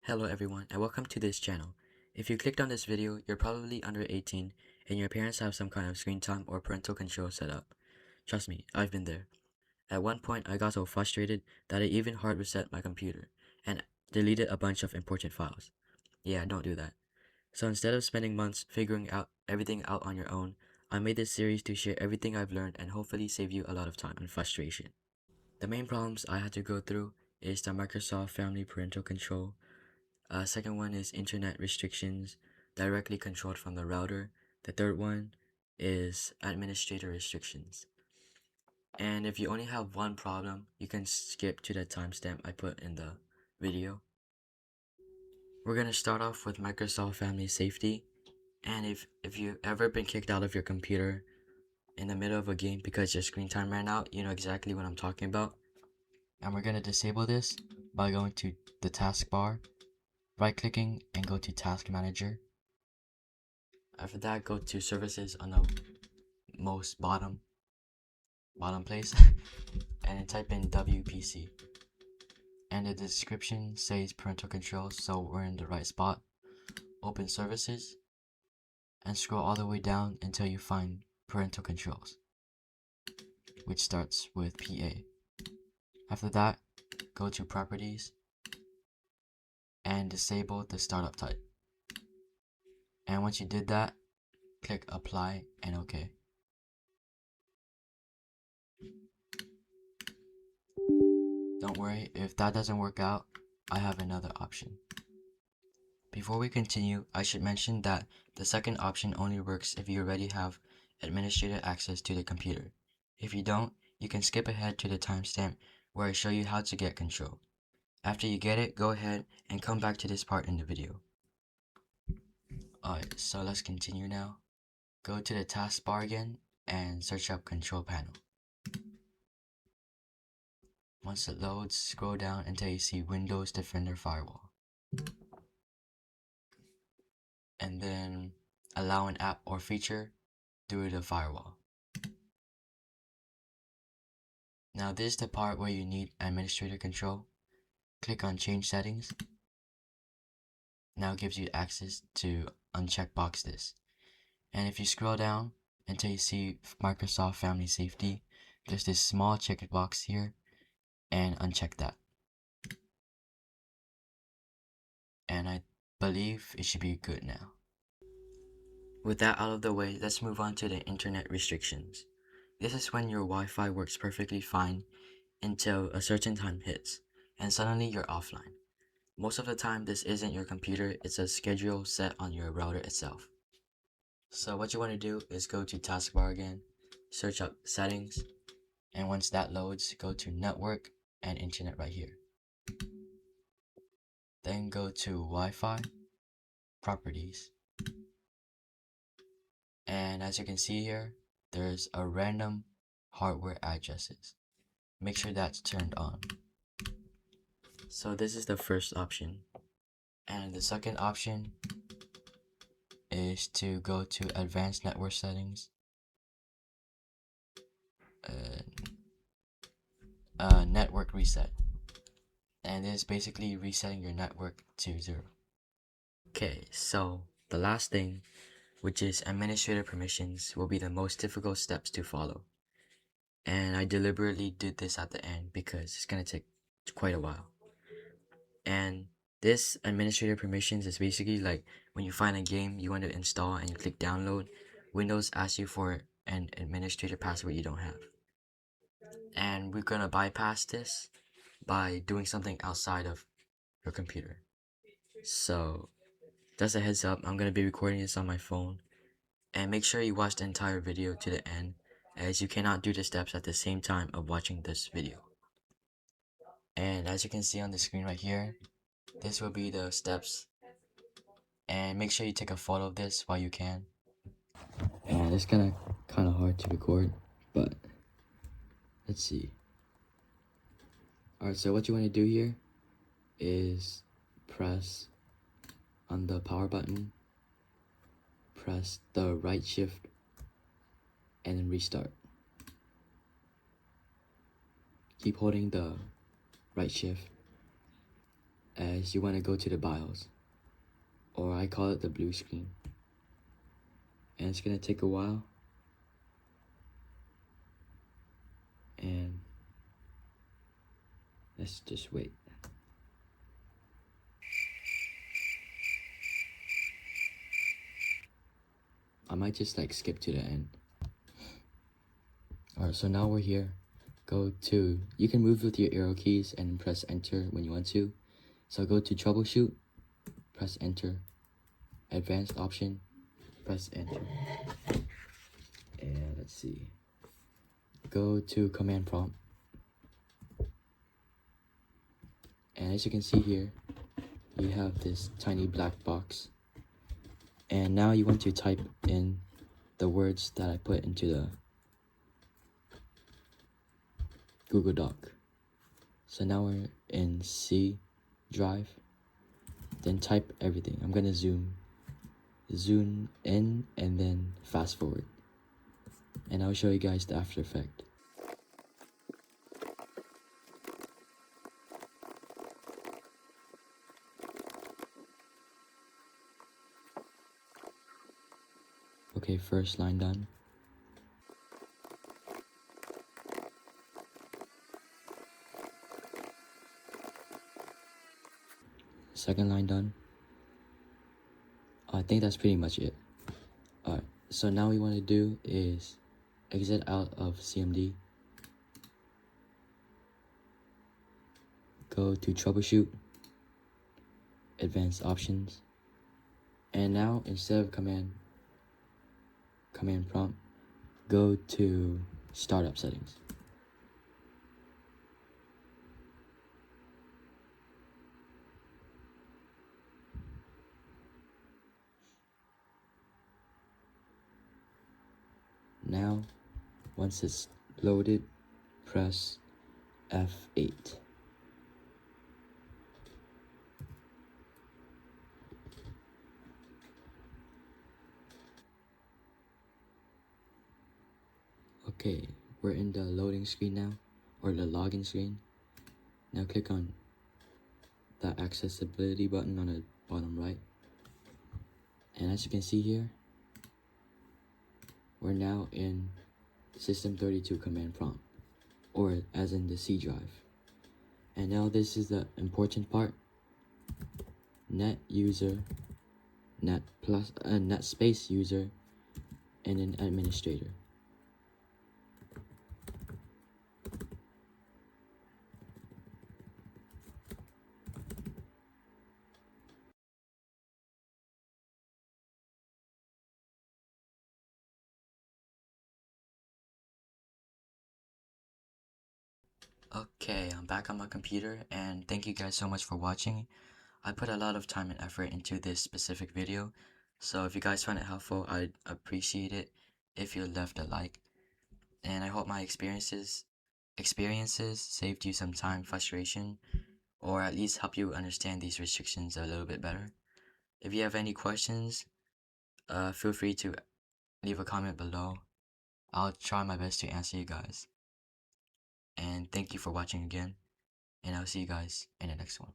Hello everyone and welcome to this channel. If you clicked on this video, you're probably under 18 and your parents have some kind of screen time or parental control set up. Trust me, I've been there. At one point, I got so frustrated that I even hard reset my computer and deleted a bunch of important files. Yeah, don't do that. So instead of spending months figuring out everything out on your own, I made this series to share everything I've learned and hopefully save you a lot of time and frustration. The main problems I had to go through is the Microsoft Family Parental Control. Second one is internet restrictions directly controlled from the router. The third one is administrator restrictions. And if you only have one problem, you can skip to the timestamp I put in the video. We're going to start off with Microsoft Family Safety. And if you've ever been kicked out of your computer in the middle of a game because your screen time ran out, you know exactly what I'm talking about. And we're going to disable this by going to the taskbar, right clicking, and go to Task Manager. After that, go to services on the most bottom place and then type in WPC. And the description says parental controls, so we're in the right spot. Open services and scroll all the way down until you find parental controls, which starts with PA. After that, go to properties and disable the startup type. And once you did that, click apply and OK. Don't worry, if that doesn't work out, I have another option. Before we continue, I should mention that the second option only works if you already have administrator access to the computer. If you don't, you can skip ahead to the timestamp where I show you how to get control. After you get it, go ahead and come back to this part in the video. Alright, so let's continue now. Go to the taskbar again and search up control panel. Once it loads, scroll down until you see Windows Defender Firewall. And then allow an app or feature through the firewall. Now this is the part where you need administrator control. Click on change settings. Now it gives you access to uncheck box this. And if you scroll down until you see Microsoft Family Safety, there's this small checked box here and uncheck that. And I believe it should be good now. With that out of the way, let's move on to the internet restrictions. This is when your Wi-Fi works perfectly fine until a certain time hits, and suddenly you're offline. Most of the time, this isn't your computer, it's a schedule set on your router itself. So what you want to do is go to taskbar again, search up settings, and once that loads, go to network and internet right here. Then go to Wi-Fi, properties. And as you can see here, there's a random hardware addresses. Make sure that's turned on. So this is the first option. And the second option is to go to advanced network settings. Network reset. And this is basically resetting your network to 0. Okay, so the last thing, which is administrator permissions, will be the most difficult steps to follow. And I deliberately did this at the end because it's going to take quite a while. And this administrator permissions is basically like when you find a game you want to install and you click download, Windows asks you for an administrator password you don't have. And we're going to bypass this by doing something outside of your computer. So just a heads up, I'm going to be recording this on my phone. And make sure you watch the entire video to the end, as you cannot do the steps at the same time of watching this video. And as you can see on the screen right here, this will be the steps. And make sure you take a photo of this while you can. And it's kind of hard to record, but let's see. Alright, so what you want to do here is press on the power button, press the right shift, and then restart. Keep holding the right shift. as you want to go to the BIOS, or I call it the blue screen, and it's gonna take a while, and let's just wait. I might just like skip to the end. Alright, so now we're here. You can move with your arrow keys and press enter when you want to. So go to troubleshoot, press enter, advanced option, press enter. And let's see. Go to command prompt. And as you can see here, you have this tiny black box. And now you want to type in the words that I put into the Google Doc. So now we're in C drive. Then type everything. I'm gonna zoom in and then fast forward. And I'll show you guys the after effect. Okay, first line done. Second line done. I think that's pretty much it. Alright, so now what we want to do is exit out of CMD. Go to troubleshoot, advanced options. And now instead of command prompt, go to startup settings. Now, once it's loaded, press F8. Okay, we're in the loading screen now, or the login screen. Now click on the accessibility button on the bottom right. And as you can see here, we're now in System32 command prompt, or as in the C drive. And now this is the important part. Net user, net space user, and an administrator. Okay, I'm back on my computer, and thank you guys so much for watching. I put a lot of time and effort into this specific video, so if you guys found it helpful, I'd appreciate it if you left a like. And I hope my experiences saved you some time, frustration, or at least help you understand these restrictions a little bit better. If you have any questions, feel free to leave a comment below. I'll try my best to answer you guys. And thank you for watching again, and I'll see you guys in the next one.